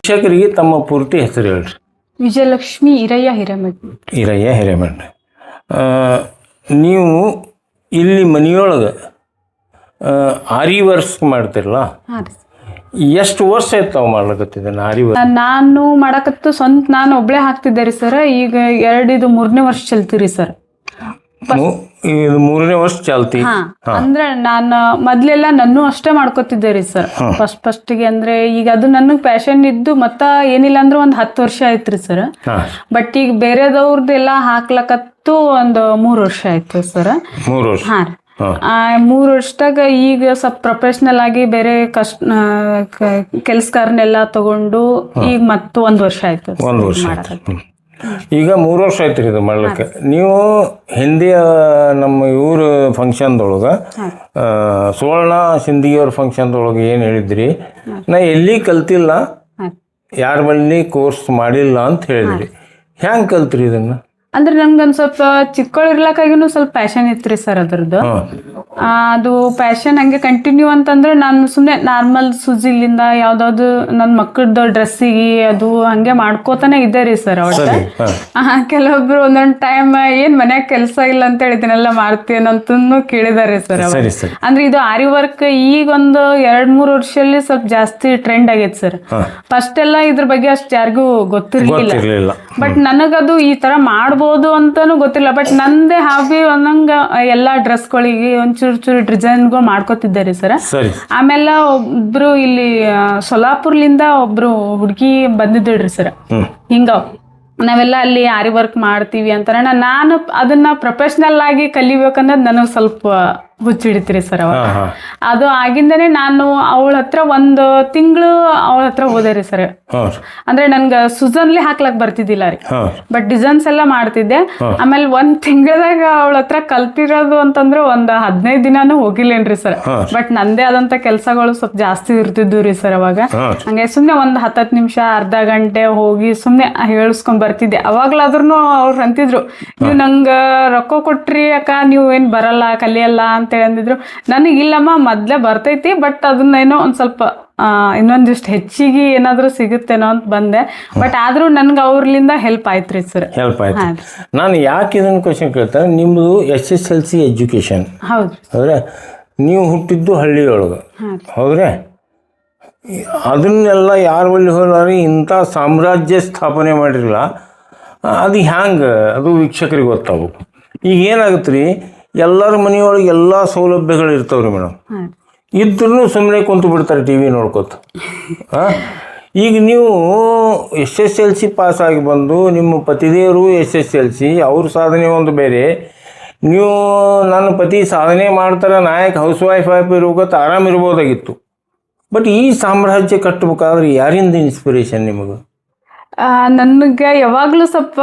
ಶಿಕ್ಷಕರಿಗೆ ತಮ್ಮ ಪೂರ್ತಿ ಹೆಸರು ಹೇಳ್ರಿ. ವಿಜಯಲಕ್ಷ್ಮಿ ಈರಯ್ಯ ಹಿರೇಮಠ. ಈರಯ್ಯ ಹಿರೇಮಠ. ನೀವು ಇಲ್ಲಿ ಮನೆಯೊಳಗೆ ಆರಿ ವರ್ಕ್ಸ್ ಮಾಡ್ತಿರಲ್ಲ, ಎಷ್ಟು ವರ್ಷ ಆಯ್ತು ತಾವು ಮಾಡ್ಲಕತ್ತಿದ್ದೇನೆ ಆರಿ ವರ್ಕ್? ನಾನು ಮಾಡಕತ್ತು ಸ್ವಂತ ನಾನು ಒಬ್ಳೆ ಹಾಕ್ತಿದ್ದೆ ರೀ ಸರ್. ಈಗ ಇದು 3ನೇ ವರ್ಷ ಚಲ್ತೀರಿ ಸರ್. ಇದು 3ನೇ ವರ್ಷ ಚಾಲ್ತಿ. ಅಂದ್ರೆ ನಾನು ಮೊದ್ಲೆಲ್ಲ ನಾನು ಅಷ್ಟೇ ಮಾಡ್ಕೊತಿದ್ದೆ ರೀ ಸರ್. ಫಸ್ಟಿಗೆ ಅಂದ್ರೆ ಈಗ ಅದು ನನಗೆ ಪ್ಯಾಷನ್ ಇದ್ದು ಮತ್ತ ಏನಿಲ್ಲ ಅಂದ್ರೆ 10 ವರ್ಷ ಆಯ್ತ್ರಿ ಸರ್. ಬಟ್ ಈಗ ಬೇರೆದವ್ರದ್ದೆಲ್ಲ ಹಾಕ್ಲಕತ್ತು 3 ವರ್ಷ ಆಯ್ತು ಸರ್. 3 ವರ್ಷ. ಹಾ ರೀ. 3 ವರ್ಷದಾಗ ಈಗ ಸ್ವಲ್ಪ ಪ್ರೊಫೆಷನಲ್ ಆಗಿ ಬೇರೆ ಕೆಲ್ಸಗಾರನೆಲ್ಲ ತಗೊಂಡು ಈಗ ಮತ್ತು 1 ವರ್ಷ ಆಯ್ತು. 1 ವರ್ಷ ಈಗ 3 ವರ್ಷ ಆಯ್ತು ಇದು ಮಾಡ್ಲಿಕ್ಕೆ. ನೀವು ಹಿಂದಿ ನಮ್ಮ ಇವ್ರ ಫಂಕ್ಷನ್ದೊಳಗೆ ಸುವರ್ಣ ಸಿಂಧಿಯವ್ರ ಫಂಕ್ಷನ್ದೊಳಗೆ ಏನು ಹೇಳಿದ್ರಿ, ನಾ ಎಲ್ಲಿ ಕಲ್ತಿಲ್ಲ, ಯಾರ ಬಳಿ ಕೋರ್ಸ್ ಮಾಡಿಲ್ಲ ಅಂತ ಹೇಳಿದ್ರಿ. ಹೆಂಗೆ ಕಲ್ತ್ರಿ ಇದನ್ನು? ಅಂದ್ರೆ ನನ್ಗೊಂದ್ ಸ್ವಲ್ಪ ಚಿಕ್ಕವಳಿರ್ಲಕ್ಕಾಗಿನೂ ಸ್ವಲ್ಪ ಪ್ಯಾಷನ್ ಇತ್ರಿ ಸರ್ ಅದ್ರದ್ದು. ಅದು ಪ್ಯಾಷನ್ ಹಂಗೆ ಕಂಟಿನ್ಯೂ ಅಂತಂದ್ರೆ ನಾನು ಸುಮ್ಮನೆ ನಾರ್ಮಲ್ ಸುಜಿಲಿಂದ ಯಾವ್ದಾವ್ದು ನನ್ನ ಮಕ್ಕಳದ್ದು ಡ್ರೆಸ್ಸಿಗೆ ಅದು ಹಂಗೆ ಮಾಡ್ಕೋತಾನೆ ಇದ್ದೆ ರೀ ಸರ್. ಒಟ್ಟು ಕೆಲವೊಬ್ರು ಒಂದೊಂದು ಟೈಮ್ ಏನ್ ಮನ್ಯಾಗ ಕೆಲಸ ಇಲ್ಲ ಅಂತ ಹೇಳಿದನೆಲ್ಲ ಮಾಡ್ತೀನಂತೂ ಕೇಳಿದಾರೆ ಸರ್. ಅಂದ್ರೆ ಇದು ಆರಿ ವರ್ಕ್ ಈಗ ಒಂದು 2-3 ವರ್ಷದಲ್ಲಿ ಸ್ವಲ್ಪ ಜಾಸ್ತಿ ಟ್ರೆಂಡ್ ಆಗೈತೆ ಸರ್. ಫಸ್ಟ್ ಎಲ್ಲ ಇದ್ರ ಬಗ್ಗೆ ಅಷ್ಟು ಯಾರಿಗೂ ಗೊತ್ತಿರ್ಲಿಲ್ಲ. ಬಟ್ ನನಗದು ಈ ತರ ಮಾಡ್ಬೋದು ಅಂತಾನು ಗೊತ್ತಿಲ್ಲ. ಬಟ್ ನಂದೇ ಹಾಬಿ ಒಂದಂಗ ಎಲ್ಲಾ ಡ್ರೆಸ್ಗಳಿಗೆ ಒಂಚೂರು ಡಿಸೈನ್ಗಳು ಮಾಡ್ಕೋತಿದ್ದಾರೆ ಸರ್. ಆಮೇಲೆ ಒಬ್ರು ಇಲ್ಲಿ ಸೊಲ್ಲಾಪುರ್ಲಿಂದ ಒಬ್ರು ಹುಡುಗಿ ಬಂದಿದ್ರಿ ಸರ್. ಹಿಂಗ ನಾವೆಲ್ಲ ಅಲ್ಲಿ ಆರಿ ವರ್ಕ್ ಮಾಡ್ತೀವಿ ಅಂತಾರ. ನಾನು ಅದನ್ನ ಪ್ರೊಫೆಷನಲ್ ಆಗಿ ಕಲಿಬೇಕನ್ನೋದು ನನಗೆ ಸ್ವಲ್ಪ ಹುಚ್ಚಿಡಿತೀರಿ ಸರ್. ಅವಾಗ ಅದು ಆಗಿಂದನೇ ನಾನು ಅವಳ ಹತ್ರ 1 ತಿಂಗಳು ಅವಳ ಹತ್ರ ಹೋದೆ ರೀ ಸರ್. ಅಂದ್ರೆ ನನ್ಗೆ ಸುಜನ್ಲಿ ಹಾಕ್ಲಕ್ ಬರ್ತಿದ್ದಿಲ್ಲ ರೀ, ಬಟ್ ಡಿಸೈನ್ಸ್ ಎಲ್ಲ ಮಾಡ್ತಿದ್ದೆ. ಆಮೇಲೆ 1 ತಿಂಗಳದಾಗ ಅವಳ ಹತ್ರ ಕಲ್ತಿರೋದು ಅಂತಂದ್ರೆ 15 ದಿನಾನು ಹೋಗಿಲ್ಲೇನ್ರಿ ಸರ್. ಬಟ್ ನಂದೇ ಆದಂತ ಕೆಲ್ಸಗಳು ಸ್ವಲ್ಪ ಜಾಸ್ತಿ ಇರ್ತಿದ್ವು ರೀ ಸರ್ ಅವಾಗ. ಹಂಗೆ ಸುಮ್ನೆ 10 ನಿಮಿಷ ಅರ್ಧ ಗಂಟೆ ಹೋಗಿ ಸುಮ್ನೆ ಹೇಳಿಸ್ಕೊಂಡ್ ಬರ್ತಿದ್ದೆ. ಅವಾಗ್ಲಾದ್ರೂ ಅವ್ರು ಅಂತಿದ್ರು, ನೀವು ನಂಗ ರೊಕ್ಕ ಕೊಟ್ರಿ ಅಕ್ಕ, ನೀವು ಏನ್ ಬರಲ್ಲ ಕಲಿಯಲ್ಲ ಅಂತ ಅಂದಿದ್ರು. ನನಗಿಲ್ಲಮ್ಮ ಮೊದ್ಲೇ ಬರ್ತೈತಿ, ಬಟ್ ಅದನ್ನ ಏನೋ ಒಂದ್ ಸ್ವಲ್ಪ ಇನ್ನೊಂದಿಷ್ಟು ಹೆಚ್ಚಿಗೆ ಏನಾದ್ರು ಸಿಗುತ್ತೇನೋ ಅಂತ ಬಂದೆ. ಬಟ್ ಆದ್ರೂ ನನ್ಗೆ ಅವ್ರಲಿಂದ ಹೆಲ್ಪ್ ಆಯ್ತ್ರಿ ಸರ್. ಹೆಲ್ಪ್ ಆಯ್ತು. ನಾನು ಯಾಕೆ ಇದನ್ನ ಕ್ವಶನ್ ಕೇಳ್ತಾರೆ, ನಿಮ್ದು SSLC ಎಜುಕೇಶನ್ ಹೌದ್ರಾ? ನೀವು ಹುಟ್ಟಿದ್ದು ಹಳ್ಳಿಯೊಳಗೆ ಹೌದ್ರಾ? ಅದನ್ನೆಲ್ಲ ಯಾರ ಬಳಿ ಹೋದ್ರೆ ಇಂಥ ಸಾಮ್ರಾಜ್ಯ ಸ್ಥಾಪನೆ ಮಾಡಿರಲ್ಲ, ಅದು ಹ್ಯಾಂಗೆ ಅದು ವೀಕ್ಷಕರಿಗೆ ಗೊತ್ತಾಗಬೇಕು. ಈಗ ಏನಾಗುತ್ತೆ ರೀ, ಎಲ್ಲರ ಮನೆಯೊಳಗೆ ಎಲ್ಲ ಸೌಲಭ್ಯಗಳು ಇರ್ತಾವ್ರಿ ಮೇಡಮ್. ಇದ್ರೂ ಸುಮ್ಮನೆ ಕುಂತು ಬಿಡ್ತಾರೆ TV ನೋಡ್ಕೊತ. ಈಗ ನೀವು SSLC ಪಾಸಾಗಿ ಬಂದು ನಿಮ್ಮ ಪತಿದೇವರು SSLC, ಅವ್ರ ಸಾಧನೆ ಒಂದು ಬೇರೆ. ನೀವು ನನ್ನ ಪತಿ ಸಾಧನೆ ಮಾಡ್ತಾರೆ, ನಾಯಕ್ ಹೌಸ್ ವೈಫ್ ಇರೋಗತ್ತೆ ಆರಾಮಿರ್ಬೋದಾಗಿತ್ತು. ಬಟ್ ಈ ಸಾಮ್ರಾಜ್ಯ ಕಟ್ಟಬೇಕಾದ್ರೆ ಯಾರಿಂದ ಇನ್ಸ್ಪಿರೇಷನ್ ನಿಮಗೆ? ನನಗೆ ಯಾವಾಗಲೂ ಸ್ವಲ್ಪ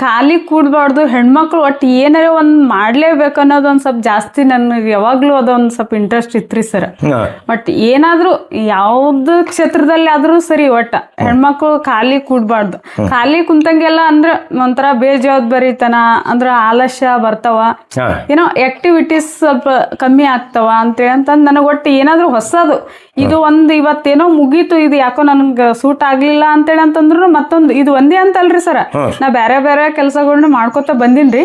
ಖಾಲಿ ಕೂಡಬಾರ್ದು, ಹೆಣ್ಮಕ್ಳು ಒಟ್ಟು ಏನಾರ ಒಂದು ಮಾಡ್ಲೇಬೇಕು ಅನ್ನೋದು ಒಂದು ಸ್ವಲ್ಪ ಜಾಸ್ತಿ ನನಗೆ ಯಾವಾಗಲೂ ಅದೊಂದು ಸ್ವಲ್ಪ ಇಂಟ್ರೆಸ್ಟ್ ಇತ್ರಿ ಸರ್. ಬಟ್ ಏನಾದರೂ ಯಾವ್ದು ಕ್ಷೇತ್ರದಲ್ಲಿ ಆದರೂ ಸರಿ, ಒಟ್ಟು ಹೆಣ್ಮಕ್ಳು ಖಾಲಿ ಕೂಡಬಾರ್ದು. ಖಾಲಿ ಕುಂತಂಗೆಲ್ಲ ಅಂದ್ರೆ ಒಂಥರ ಬೇಜವಾಬ್ದಾರಿತನ, ಅಂದ್ರೆ ಆಲಸ್ಯ ಬರ್ತಾವ, ಏನೋ ಆಕ್ಟಿವಿಟೀಸ್ ಸ್ವಲ್ಪ ಕಮ್ಮಿ ಆಗ್ತಾವ ಅಂತೇಳಿ ಅಂತಂದು ನನಗೆ ಒಟ್ಟು ಏನಾದರೂ ಹೊಸದು ಇದು ಒಂದು ಇವತ್ತೇನೋ ಮುಗೀತು, ಇದು ಯಾಕೋ ನನ್ಗೆ ಸೂಟ್ ಆಗ್ಲಿಲ್ಲ ಅಂತೇಳಿ ಅಂತಂದ್ರು ಮತ್ತೊಂದು ಇದು ಒಂದೇ ಅಂತಲ್ರಿ ಸರ್. ನಾ ಬೇರೆ ಬೇರೆ ಕೆಲಸಗಳನ್ನ ಮಾಡ್ಕೊತ ಬಂದಿನ್ರಿ.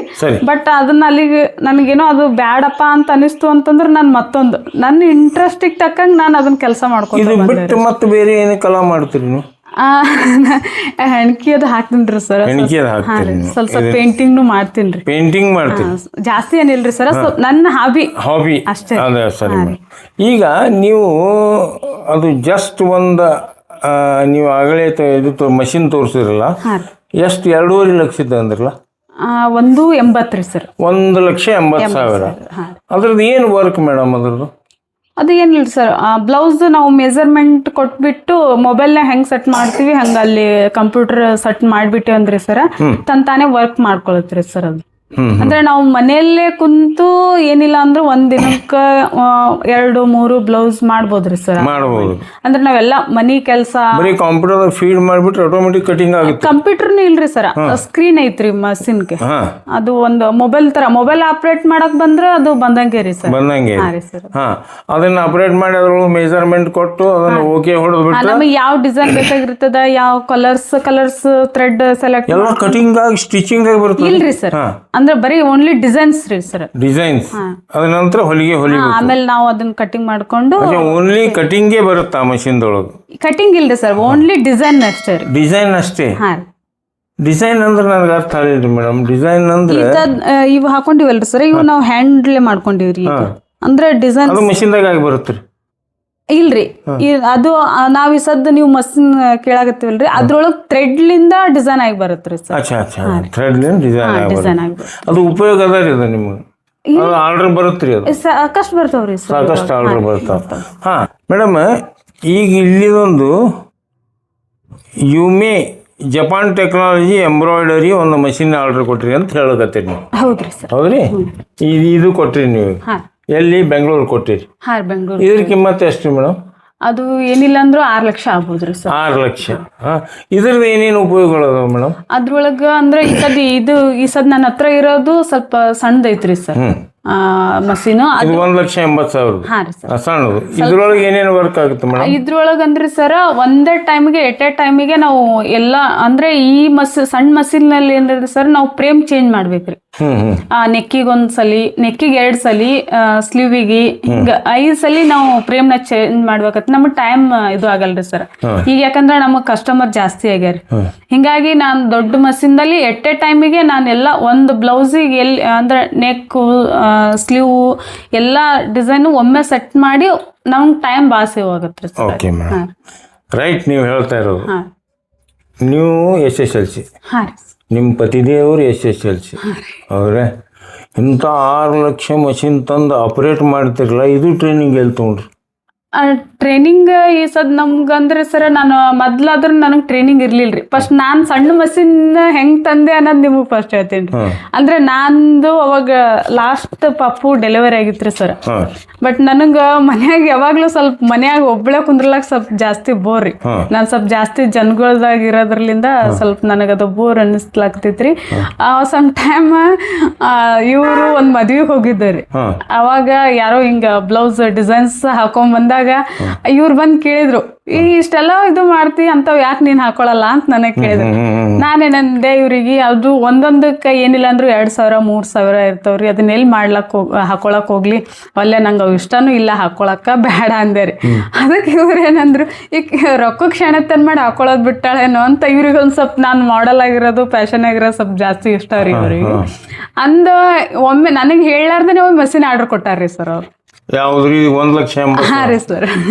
ಬಟ್ ಅದನ್ನ ಅಲ್ಲಿಗೆ ನನಗೇನೋ ಅದು ಬ್ಯಾಡಪ್ಪ ಅಂತ ಅನಿಸ್ತು ಅಂತಂದ್ರೆ ನಾನು ಮತ್ತೊಂದು ನನ್ನ ಇಂಟ್ರೆಸ್ಟಿಗೆ ತಕ್ಕಂಗೆ ನಾನು ಅದನ್ನ ಕೆಲಸ ಮಾಡ್ಕೊತ ಮತ್ತೆ ಬೇರೆ ಏನು ಕಲಾ ಮಾಡ್ತೀರಿ ನೀವು? ಹೆಣ್ಕಿ ಅದು ಹಾಕ್ತೀನ್ರಿ ಸರ್. ಸ್ವಲ್ಪ ಪೇಂಟಿಂಗ್ ಮಾಡ್ತೀನಿ. ಪೇಂಟಿಂಗ್ ಮಾಡ್ತೀನಿ, ಜಾಸ್ತಿ ಏನಿಲ್ರಿ ಸರ್, ನನ್ನ ಹಾಬಿ ಅಷ್ಟೇ. ಸರಿ. ಈಗ ನೀವು ಅದು ಜಸ್ಟ್ ಒಂದು ನೀವು ಆಗಲೇ ಇದು ಮಷಿನ್ ತೋರಿಸಿದ್ರಲ್ಲ, ಎಷ್ಟು 2.5 ಲಕ್ಷದ ಅಂದ್ರಲ್ಲ? 1.80 ರೀ ಸರ್. 1,80,000. ಅದ್ರದ್ದು ಏನು ವರ್ಕ್ ಮೇಡಮ್ ಅದ್ರದ್ದು? ಅದು ಏನಿಲ್ಲ ಸರ್, ಬ್ಲೌಸ್ ನಾವು ಮೆಜರ್ಮೆಂಟ್ ಕೊಟ್ಬಿಟ್ಟು ಮೊಬೈಲ್ನ ಹೆಂಗ್ ಸೆಟ್ ಮಾಡ್ತೀವಿ ಹಂಗ ಅಲ್ಲಿ ಕಂಪ್ಯೂಟರ್ ಸೆಟ್ ಮಾಡ್ಬಿಟ್ಟು ಅಂದ್ರಿ ಸರ್, ತಾನೇ ವರ್ಕ್ ಮಾಡ್ಕೊಳತ್ರಿ ಸರ್. ಅದು ಅಂದ್ರೆ ನಾವು ಮನೆಯಲ್ಲೇ ಕುಂತು ಏನಿಲ್ಲ ಅಂದ್ರೆ ಒಂದ್ ದಿನಕ್ಕ 2-3 ಬ್ಲೌಸ್ ಮಾಡ್ಬೋದ್ರಿ ಸರ್. ಮಾಡ್ಬೋದು. ಅಂದ್ರೆ ನಾವೆಲ್ಲ ಮನಿ ಕೆಲಸ ಬರೀ ಕಂಪ್ಯೂಟರ್ ಫೀಡ್ ಮಾಡ್ಬಿಟ್ರೆ ಆಟೋಮೆಟಿಕ್ ಕಟಿಂಗ್ ಆಗುತ್ತೆ. ಕಂಪ್ಯೂಟರ್ನು ಇಲ್ರಿ ಸರ್, ಸ್ಕ್ರೀನ್ ಐತ್ರಿ ಮಷಿನ್ಗೆ. ಹಾ ಅದು ಒಂದು ಮೊಬೈಲ್ ಆಪರೇಟ್ ಮಾಡಕ್ ಬಂದ್ರೆ ಅದು ಬಂದಂಗೆ ರೀ ಸರ್. ಬಂದಂಗೆ. ಹಾ ರೀ ಸರ್. ಹಾ ಅದನ್ನ ಆಪರೇಟ್ ಮಾಡಿ ಅದ್ರೊಳಗೆ ಮೆಜರ್ಮೆಂಟ್ ಕೊಟ್ಟು ಅದನ್ನ ಓಕೆ ಹೊಡೆದು ಬಿಟ್ಟು ನಮಗೆ ಯಾವ ಡಿಸೈನ್ ಬೇಕಾಗಿರ್ತದ, ಯಾವ ಕಲರ್ಸ್ ಥ್ರೆಡ್ ಸೆಲೆಕ್ಟ್ ಎಲ್ಲ ಕಟಿಂಗ್ ಆಗಿ ಸ್ಟಿಚಿಂಗ್ ಆಗಿ ಬರುತ್ತೆ. ಇಲ್ರಿ ಸರ್, ಅಂದ್ರೆ ಬರೀ ಓನ್ಲಿ ಡಿಸೈನ್ಸ್ ರೀ ಸರ್. ಡಿಸೈನ್ಸ್ ಅದ ನಂತರ ಹೊಲಿಗೆ ಆಮೇಲೆ ನಾವು ಅದನ್ನ ಕಟಿಂಗ್ ಮಾಡ್ಕೊಂಡು. ಓನ್ಲಿ ಕಟಿಂಗೇ ಬರುತ್ತಾ ಮಷಿನ್ದೊಳಗೆ? ಕಟಿಂಗ್ ಇಲ್ರಿ ಸರ್, ಓನ್ಲಿ ಡಿಸೈನ್ ಅಷ್ಟೇ ರೀ. ಡಿಸೈನ್ ಅಷ್ಟೇ. ಹಾ. ಡಿಸೈನ್ ಅಂದ್ರೆ ನನಗೆ ಅರ್ಥ ಆಗಿಲ್ರಿ ಮೇಡಮ್. ಡಿಸೈನ್ ಅಂದ್ರೆ ಇವು ಹಾಕೊಂಡಿವಲ್ರಿ ಸರ್, ಇವು ನಾವು ಹ್ಯಾಂಡ್ಲೇ ಮಾಡ್ಕೊಂಡಿವ್ರಿ. ಅಂದ್ರೆ ಡಿಸೈನ್ ಅದು ಮಷಿನ್ದಾಗ ಆಗಿ ಬರುತ್ತೆ. ಇಲ್ರಿ, ಅದು ನಾವ್ ಈ ಸದ್ ನೀವು ಮಷಿನ್ ಕೇಳಾಗತ್ತೀವಲ್ರಿ, ಅದ್ರೊಳಗ್ ಥ್ರೆಡ್ ಲಿಂದ ಡಿಸೈನ್ ಆಗಿ ಬರುತ್ತ್ರಿ ಸರ್. ಅಚ್ಚಾ ಥ್ರೆಡ್ ಡಿಸೈನ್ ಆಗಿ ಅದು ಉಪಯೋಗ ಅದ ರೀ. ಅದು ನಿಮ್ಗೆ ಅದು ಆರ್ಡರ್ ಬರುತ್ತ್ರಿ? ಅದು ಸಾಕಷ್ಟು ಬರ್ತಾವ್ರಿ ಸರ್, ಸಾಕಷ್ಟು ಆರ್ಡರ್ ಬರ್ತಾವ. ಹಾ ಮೇಡಮ್, ಈಗ ಇಲ್ಲಿದೊಂದು ಯುಮೆ ಜಪಾನ್ ಟೆಕ್ನಾಲಜಿ ಎಂಬ್ರಾಯ್ಡರಿ ಒಂದು ಮಷಿನ್ ಆರ್ಡರ್ ಕೊಟ್ರಿ ಅಂತ ಹೇಳಕತ್ತೀರಿ ನೀವು. ಹೌದ್ರಿ ಸರ್. ಹೌದ್ರಿ? ಇದು ಕೊಟ್ರಿ ನೀವು ಎಲ್ಲಿ? ಬೆಂಗಳೂರು ಕೊಟ್ಟಿರಿ? ಹಾ, ಬೆಂಗಳೂರು. ಇದ್ರ ಕಿಮ್ಮತ್ತು ಎಷ್ಟು ಮೇಡಮ್? ಅದು ಏನಿಲ್ಲ ಅಂದ್ರೂ 6 ಲಕ್ಷ ಆಗ್ಬೋದ್ರಿ ಸರ್. 6 ಲಕ್ಷ. ಇದ್ರದ್ದು ಏನೇನು ಉಪಯೋಗಗಳು ಅದಾವ ಮೇಡಮ್? ಅದ್ರೊಳಗ ಅಂದ್ರೆ ಈ ಸದ್ ನನ್ನ ಹತ್ರ ಇರೋದು ಸ್ವಲ್ಪ ಸಣ್ಣದೈತ್ರಿ ಸರ್ ಮಷೀನು. ಇದು 1,80,000. ಹಾ ರೀ ಸರ್, ಸಣ್ಣದು. ಇದ್ರೊಳಗೆ ಏನೇನು ವರ್ಕ್ ಆಗುತ್ತೆ ಮೇಡಮ್? ಇದ್ರೊಳಗ ಅಂದ್ರೆ ಸರ್ ಒಂದೇ ಟೈಮಿಗೆ ಎಟ್ ಎ ಟೈಮಿಗೆ ನಾವು ಎಲ್ಲ ಅಂದ್ರೆ ಈ ಸಣ್ಣ ಮಷೀನ್ ನಲ್ಲಿ ಏನ್ರಿ ಸರ್, ನಾವು ಫ್ರೇಮ್ ಚೇಂಜ್ ಮಾಡ್ಬೇಕ್ರಿ. ನೆಕ್ಕಿಗೆ 1 ಸಲಿ, ನೆಕ್ಕಿಗೆ 2 ಸಲಿ, ಸ್ಲೀವಿಗೆ ಹಿಂಗ 5 ಸಲಿ ನಾವು ಫ್ರೇಮ್ ನ ಚೇಂಜ್ ಮಾಡ್ಬೇಕತ್. ನಮ್ಗೆ ಟೈಮ್ ಇದು ಆಗಲ್ರಿ ಸರ್. ಈಗ ಯಾಕಂದ್ರೆ ನಮಗ್ ಕಸ್ಟಮರ್ ಜಾಸ್ತಿ ಆಗ್ಯಾರ, ಹಿಂಗಾಗಿ ನಾನ್ ದೊಡ್ಡ ಮಷೀನ್ ದಲ್ಲಿ ಎಟ್ ಎ ಟೈಮಿಗೆ ನಾನೆಲ್ಲ ಒಂದು ಬ್ಲೌಸಿಗೆ ಎಲ್ಲಿ ಅಂದ್ರೆ ನೆಕ್, ಸ್ಲೀವ್ ಎಲ್ಲ ಡಿಸೈನ್ ಒಮ್ಮೆ ಸೆಟ್ ಮಾಡಿ ನಮ್ಗೆ ಟೈಮ್ ಭಾಳ ಸೇವ್ ಆಗತ್ತೆ ಸರ್. Okay madam, right. ನೀವು ಹೇಳ್ತಾ ಇರೋದು ನೀವು SSLC, ನಿಮ್ಮ ಪತಿದೇವರು SSLC ಅವ್ರೆ. ಇಂಥ 6 ಲಕ್ಷ ಮಷಿನ್ ತಂದು ಆಪರೇಟ್ ಮಾಡ್ತಿರಲ್ಲ, ಇದು ಟ್ರೈನಿಂಗ್ ಎಲ್ಲಿ ತೊಗೊಂಡ್ರಿ? ಟ್ರೈನಿಂಗ್ ಈ ಸದ್ ನಮ್ಗಂದ್ರೆ ಸರ್, ನಾನು ಮೊದ್ಲಾದ್ರೂ ನನಗೆ ಟ್ರೈನಿಂಗ್ ಇರ್ಲಿಲ್ರಿ. ಫಸ್ಟ್ ನಾನ್ ಸಣ್ಣ ಮಷಿನ್ ಹೆಂಗ್ ತಂದೆ ಅನ್ನೋದು ನಿಮಗೆ ಫಸ್ಟ್ ಹೇಳ್ತೀನಿ. ಅಂದ್ರೆ ನಂದು ಅವಾಗ ಲಾಸ್ಟ್ ಪಾಪು ಡೆಲಿವರಿ ಆಗಿತ್ರಿ ಸರ್. ಬಟ್ ನನಗ ಮನ್ಯಾಗ ಯಾವಾಗ್ಲೂ ಸ್ವಲ್ಪ ಮನ್ಯಾಗ ಒಬ್ಳೆ ಕುಂದ್ರಲಾಕ ಸ್ವಲ್ಪ ಜಾಸ್ತಿ ಬೋರ್ ರೀ. ನಾನ್ ಸ್ವಲ್ಪ ಜಾಸ್ತಿ ಜನಗಳ್ದಾಗ ಇರೋದ್ರಲಿಂದ ಸ್ವಲ್ಪ ನನಗದು ಬೋರ್ ಅನ್ನಿಸ್ಲಾಗ್ತೈತ್ರಿ. ಸಮ್ ಟೈಮ್ ಇವರು ಒಂದ್ ಮದ್ವಿಗೆ ಹೋಗಿದ್ದರಿ. ಅವಾಗ ಯಾರೋ ಹಿಂಗ ಬ್ಲೌಸ್ ಡಿಸೈನ್ಸ್ ಹಾಕೊಂಡ್ ಬಂದಾಗ ಇವ್ರು ಬಂದ್ ಕೇಳಿದ್ರು, ಇಷ್ಟೆಲ್ಲ ಇದು ಮಾಡ್ತಿ ಅಂತವ್ ಯಾಕೆ ನೀನ್ ಹಾಕೊಳಲ್ಲ ಅಂತ ನನಗ್ ಕೇಳಿದ್ರು. ನಾನೇನಂದೆ ಇವ್ರಿಗೆ, ಅದು ಒಂದೊಂದಕ್ಕೆ ಏನಿಲ್ಲ ಅಂದ್ರು 2,000-3,000 ಇರ್ತಾವ್ರಿ, ಅದನ್ನ ಎಲ್ಲಿ ಹಾಕೊಳಕ್ ಹೋಗ್ಲಿ, ಒಳ್ಳೆ ನಂಗೆ ಅವು ಇಷ್ಟನೂ ಇಲ್ಲ ಹಾಕೊಳಕ್ಕ, ಬೇಡ ಅಂದೇರಿ. ಅದಕ್ಕೆ ಇವ್ರು ಏನಂದ್ರು, ಈಗ ರೊಕ್ಕ ಕ್ಷಣತನ್ ಮಾಡಿ ಹಾಕೊಳೋದ್ ಬಿಟ್ಟಾಳೇನೋ ಅಂತ. ಇವ್ರಿಗೆ ಒಂದ್ ಸ್ವಲ್ಪ ನಾನ್ ಮಾಡಲ್ ಆಗಿರೋದು, ಫ್ಯಾಷನ್ ಆಗಿರೋದು ಸ್ವಲ್ಪ ಜಾಸ್ತಿ ಇಷ್ಟ ರೀ ಇವ್ರಿಗೆ. ಅಂದ ಒಮ್ಮೆ ನನಗೆ ಹೇಳಾರ್ದೇನೆ ಒಮ್ಮೆ ಮಷಿನ್ ಆರ್ಡರ್ ಕೊಟ್ಟಾರ್ರಿ ಸರ್ ಅವ್ರು. ಯಾವ್ದ್ರಿ? 1,80,000. ಹಾ ರೀ ಸರ್.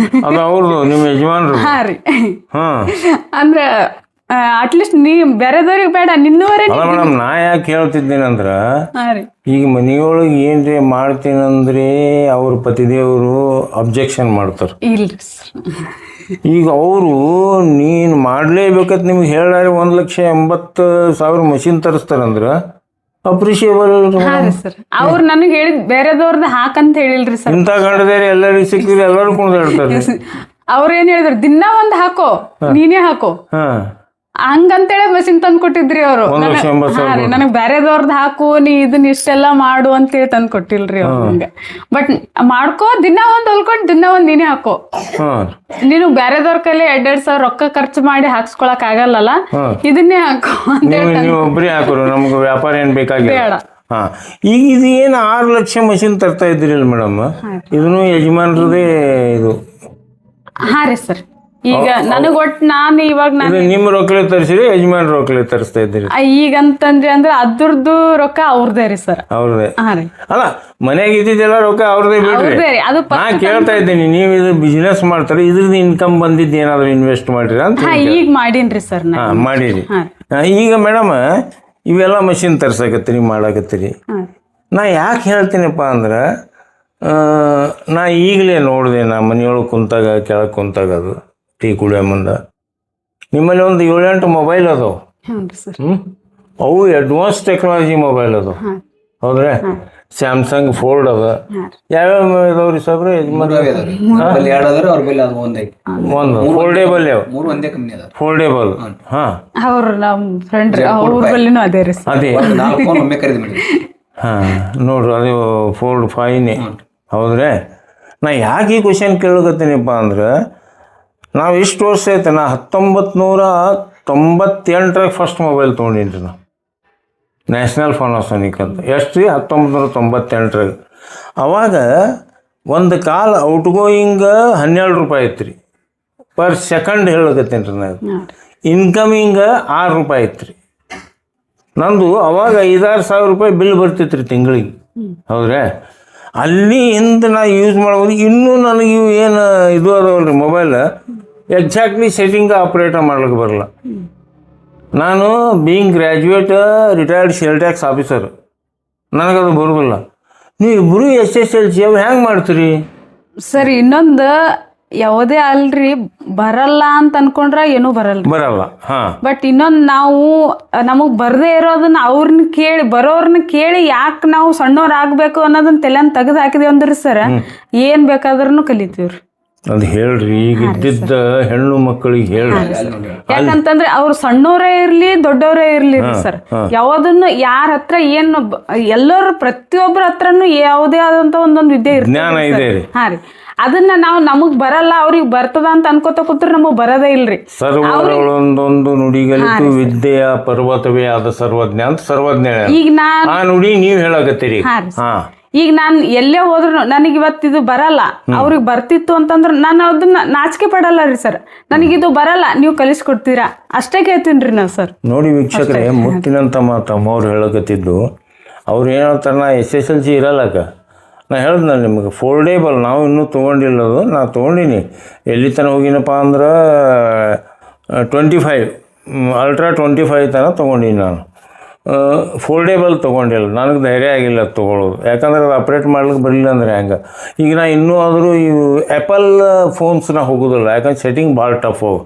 ಅದು ಅವ್ರದ್ದು, ನಿಮ್ಮ ಯಜಮಾನ್ರು? ಹಾ ರೀ. ಅಂದ್ರೆ ಅಟ್ಲೀಸ್ಟ್ ನೀ ಬೇರೆದವ್ರಿಗೆ ಬೇಡ, ನಿನ್ನವರೇ. ಅಲ್ಲ ಮೇಡಮ್, ನಾ ಯಾಕೆ ಹೇಳ್ತಿದ್ದೇನಂದ್ರ, ಈಗ ಮನೆಯೊಳಗೆ ಏನ್ರಿ ಮಾಡ್ತೀನಂದ್ರೆ ಅವ್ರ ಪತಿದೇವರು ಅಬ್ಜೆಕ್ಷನ್ ಮಾಡ್ತಾರೆ. ಇಲ್ರಿ ಈಗ ಅವರು ನೀನು ಮಾಡ್ಲೇಬೇಕಂತ ನಿಮ್ಗೆ ಹೇಳಾರೆ 1,80,000 ಮಷಿನ್ ತರಿಸ್ತಾರಂದ್ರ ಅಪ್ರಿಷಿಯೇಬಲ್. ಅವ್ರು ನನಗೆ ಹೇಳಿದ್ ಬೇರೆದವ್ರದ್ದು ಹಾಕಂತ ಹೇಳಿಲ್ರಿ ಸರ್. ಇಂಥ ಗಂಡದೇರಿ ಎಲ್ಲರಿಗೂ ಸಿಕ್ಕಿದ್ರೆ ಎಲ್ಲರೂ ಕುಣಿದಾಡ್ತಾರೆ. ಅವ್ರು ಏನ್ ಹೇಳಿದ್ರು, ದಿನ ಒಂದ್ ಹಾಕೋ, ನೀನೇ ಹಾಕೋ ಹಂಗಂತೇಳಿ ಮಷಿನ್ ತಂದ್ ಕೊಟ್ಟಿದ್ರಿ ಅವ್ರು. ನನಗ್ ಬೇರೆದವ್ರದ್ದು ಹಾಕು, ನೀ ಇದನ್ನ ಇಷ್ಟೆಲ್ಲ ಮಾಡು ಅಂತೇಳಿ ತಂದ್ ಕೊಟ್ಟಿಲ್ರಿ ಅವ್ರು ನಂಗೆ. ಬಟ್ ಮಾಡ್ಕೋ, ದಿನ ಒಂದ್ ಹೊಲ್ಕೊಂಡು ದಿನ ಒಂದ್ ನೀನೇ ಹಾಕೋ. ನೀನು ಬೇರೆದವ್ರ ಕೈಲಿ 2,000 ರೊಕ್ಕ ಖರ್ಚು ಮಾಡಿ ಹಾಕ್ಸ್ಕೊಳಕ್ ಆಗಲ್ಲ, ಇದನ್ನೇ ಹಾಕೋ ಅಂತ ಒಬ್ಬರೇ ಹಾಕೋರು, ನಮ್ಗೆ ವ್ಯಾಪಾರ ಏನ್ ಬೇಕಾಗಿಲ್ಲ. ಈಗ ಇದು ಏನು 6 ಲಕ್ಷ ಮಷಿನ್ ತರ್ತಾ ಇದ್ರಿಲ್ಲ ಮೇಡಮ್, ಇದನ್ನು ಯಜಮಾನ್ರದೇ ಇದು? ಹಾ ರೀ ಸರ್. ಈಗ ನನಗ್ ಒಟ್ಟು ನಾನು ಇವಾಗ ನಿಮ್ಮ ರೊಕ್ಕಲೆ ತರಿಸಿರಿ, ಯಜಮಾನ್ ರೊಕ್ಕಲೆ ತರಿಸ್ತಾ ಇದ್ದೀರಿ? ಈಗಂತಂದ್ರಿ ಅಂದ್ರೆ ಅದ್ರದ್ದು ರೊಕ್ಕ ಅವ್ರದೇ ರೀ ಸರ್. ಅವ್ರದೇ? ಅಲ್ಲ, ಮನೆಯಾಗ ಇದ್ದಿದ್ದೆಲ್ಲ ರೊಕ್ಕ ಅವ್ರದೇ ಬಿಡ್ರಿ. ನಾ ಕೇಳ್ತಾ ಇದ್ದೀನಿ, ನೀವು ಇದು ಬಿಸ್ನೆಸ್ ಮಾಡ್ತಾರೆ, ಇದ್ರದ್ದು ಇನ್ಕಮ್ ಬಂದಿದ್ದು ಏನಾದ್ರು ಇನ್ವೆಸ್ಟ್ ಮಾಡಿರಿ ಅಂತ? ಈಗ ಮಾಡೀನ್ರಿ ಸರ್. ಮಾಡಿರಿ. ಈಗ ಮೇಡಮ್, ಇವೆಲ್ಲ ಮಷಿನ್ ತರ್ಸಕತ್ತೀರಿ, ಮಾಡಾಕತ್ತೀರಿ. ನಾ ಯಾಕೆ ಹೇಳ್ತೀನಪ್ಪ ಅಂದ್ರೆ, ನಾ ಈಗಲೇ ನೋಡಿದೆ, ನಾ ಮನೆಯೊಳಗೆ ಕುಂತಾಗ, ಕೆಳಗೆ ಕುಂತಾಗ, ಅದು ಟೀ ಕುಡಿಯೋ ಮುಂದೆ ನಿಮ್ಮಲ್ಲಿ ಒಂದು 7-8 ಮೊಬೈಲ್ ಅದಾವ. ಅವು ಅಡ್ವಾನ್ಸ್ ಟೆಕ್ನಾಲಜಿ ಮೊಬೈಲ್ ಅದಾವ. ಹೌದ್ರಿ ಸ್ಯಾಮ್ಸಂಗ್ ಫೋಲ್ಡ್ ಅದ ಯಾವ್ಯಾವ ಇದಾವ್ರಿ ಸಾಬ್ರಿ ಒಂದು ಫೋಲ್ಡೇಬಲ್ ಯಾವ ಫೋಲ್ಡೇಬಲ್ ಹಾ ಅವ್ರ ನಮ್ ಫ್ರೆಂಡ್ ಅವ್ರ ಬಲ್ಲಿನೂ ಅದೇ ರೀ ಅದೇ ಹಾ ನೋಡ್ರಿ ಅದು ಫೋಲ್ಡ್ 5ನೇ ಹೌದ್ರಿ. ನಾ ಯಾಕೆ ಈ ಕ್ವಶನ್ ಕೇಳಕತ್ತೀನಿಪ್ಪ ಅಂದ್ರೆ ನಾವು ಇಷ್ಟು ವರ್ಷ ಐತೆ ನಾ 1998 ಫಸ್ಟ್ ಮೊಬೈಲ್ ತೊಗೊಂಡಿನಿ ನಾವು ನ್ಯಾಷನಲ್ ಫಾನಾಸೋನಿಕ್ ಅಂತ. ಎಷ್ಟು ರೀ 1998 ಅವಾಗ ಒಂದು ಕಾಲ್ ಔಟ್ ಗೋಯಿಂಗ್ 12 ರೂಪಾಯಿ ಐತ್ರಿ ಪರ್ ಸೆಕೆಂಡ್ ಹೇಳಕತ್ತೀನಿ ರೀ ನಾನು. ಇನ್ಕಮಿಂಗ್ 6 ರೂಪಾಯಿ ಐತ್ರಿ. ನಂದು ಅವಾಗ 5-6 ಸಾವಿರ ರೂಪಾಯಿ ಬಿಲ್ ಬರ್ತಿತ್ತು ರೀ ತಿಂಗಳಿಗೆ ಹೌದ್ರಾ. ಅಲ್ಲಿ ಹಿಂದೆ ನಾ ಯೂಸ್ ಮಾಡ್ಬೋದು. ಇನ್ನೂ ನನಗೆ ಇವು ಏನು ಇದು ಅದಾವಲ್ರಿ ಮೊಬೈಲ್ ಎಕ್ಸಾಕ್ಟ್ಲಿ ಸೆಟ್ಟಿಂಗ್ ಆಪ್ರೇಟರ್ ಮಾಡ್ಲಿಕ್ಕೆ ಬರಲ್ಲ. ನಾನು being graduate retired sale tax officer ನನಗದು ಬರೋದಿಲ್ಲ. ನೀವು ಇಬ್ಬರು SSLC ಅವು ಹೆಂಗೆ ಮಾಡ್ತೀರಿ ಸರ್? ಇನ್ನೊಂದು ಯಾವುದೇ ಅಲ್ರಿ ಬರಲ್ಲ ಅಂತ ಅನ್ಕೊಂಡ್ರ ಏನೂ ಬರಲ್ಲ. ಹಾ ಬಟ್ ಇನ್ನೊಂದು ನಾವು ನಮಗ್ ಬರದೇ ಇರೋದನ್ನ ಅವ್ರನ್ನ ಕೇಳಿ ಬರೋರ್ನ ಕೇಳಿ ಯಾಕೆ ನಾವು ಸಣ್ಣವ್ರ ಆಗ್ಬೇಕು ಅನ್ನೋದನ್ನ ತಲೆನ ತೆಗೆದು ಹಾಕಿದೇವ್ ಅಂದ್ರಿ ಸರ್ ಏನ್ ಬೇಕಾದ್ರೂ ಕಲಿತೀವ್ರಿ. ಅದು ಹೇಳ್ರಿ ಈಗ ಇದ್ದಿದ್ದ ಹೆಣ್ಣು ಮಕ್ಕಳಿಗೆ ಹೇಳ್ರಿ. ಯಾಕಂತಂದ್ರೆ ಅವ್ರು ಸಣ್ಣವರೇ ಇರ್ಲಿ ದೊಡ್ಡವರೇ ಇರ್ಲಿ ಸರ್, ಯಾವ್ದನ್ನು ಯಾರ ಹತ್ರ ಏನು ಎಲ್ಲರ ಪ್ರತಿಯೊಬ್ಬರ ಹತ್ರನು ಯಾವುದೇ ಆದಂತ ಒಂದೊಂದು ವಿದ್ಯೆ ಇರ್ತದೆ. ಹಾ ರೀ, ಅದನ್ನ ನಾವು ನಮಗ್ ಬರಲ್ಲ ಅವ್ರಿಗೆ ಬರ್ತದ ಅಂತ ಅನ್ಕೋತ ಕೂತ್ರೆ ನಮಗ್ ಬರದೇ ಇಲ್ರಿ. ಸರ್ವರೊಳೊಂದೊಂದು ನುಡಿಗಳಿತು ವಿದ್ಯೆಯ ಪರ್ವತವೇ ಆದ ಸರ್ವಜ್ಞ ಅಂತ ಸರ್ವಜ್ಞ. ಈಗ ಆ ನುಡಿ ನೀವ್ ಹೇಳಕತ್ತೀರಿ. ಈಗ ನಾನ್ ಎಲ್ಲೇ ಹೋದ್ರು ನನಗೆ ಇವತ್ತಿದು ಬರಲ್ಲ, ಅವ್ರಿಗೆ ಬರ್ತಿತ್ತು ಅಂತಂದ್ರೆ ನಾನು ಅದನ್ನ ನಾಚಿಕೆ ಪಡಲ್ಲ ರೀ ಸರ್. ನನಗಿದು ಬರಲ್ಲ, ನೀವು ಕಲಿಸ್ಕೊಡ್ತೀರಾ ಅಷ್ಟೇ ಕೇಳ್ತೀನಿ ನಾವು ಸರ್. ನೋಡಿ ವೀಕ್ಷಕರೇ, ಮುತ್ತಿನಂತ ತಮ್ಮವ್ರು ಹೇಳಕತ್ತಿದ್ದು. ಅವ್ರು ಏನು ಹೇಳ್ತಾರೆ, ನಾ SSLC ಇರಲ್ಲಕ್ಕ ನಾ ಹೇಳ್ದೆ ನಿಮಗೆ ಫೋಲ್ಡೇಬಲ್ ನಾವು ಇನ್ನೂ ತೊಗೊಂಡಿಲ್ಲದು. ನಾ ತೊಗೊಂಡಿನಿ. ಎಲ್ಲಿ ತನಕ ಹೋಗಿನಪ್ಪ ಅಂದ್ರೆ 25 ಅಲ್ಟ್ರಾ 25 ತನಕ ತೊಗೊಂಡಿನಿ ನಾನು. ಫೋಲ್ಡೇಬಲ್ ತೊಗೊಂಡಿಲ್ಲ, ನನಗೆ ಧೈರ್ಯ ಆಗಿಲ್ಲ ಅದು ತೊಗೊಳ್ಳೋದು. ಯಾಕಂದ್ರೆ ಅದು ಆಪ್ರೇಟ್ ಮಾಡ್ಲಿಕ್ಕೆ ಬರಲಿಲ್ಲ ಅಂದ್ರೆ ಹೆಂಗೆ. ಈಗ ನಾ ಇನ್ನೂ ಆದರೂ ಇವು ಆ್ಯಪಲ್ ಫೋನ್ಸ್ನ ಹೋಗೋದಿಲ್ಲ, ಯಾಕಂದ್ರೆ ಸೆಟ್ಟಿಂಗ್ ಭಾಳ ಟಫ್ ಅವು.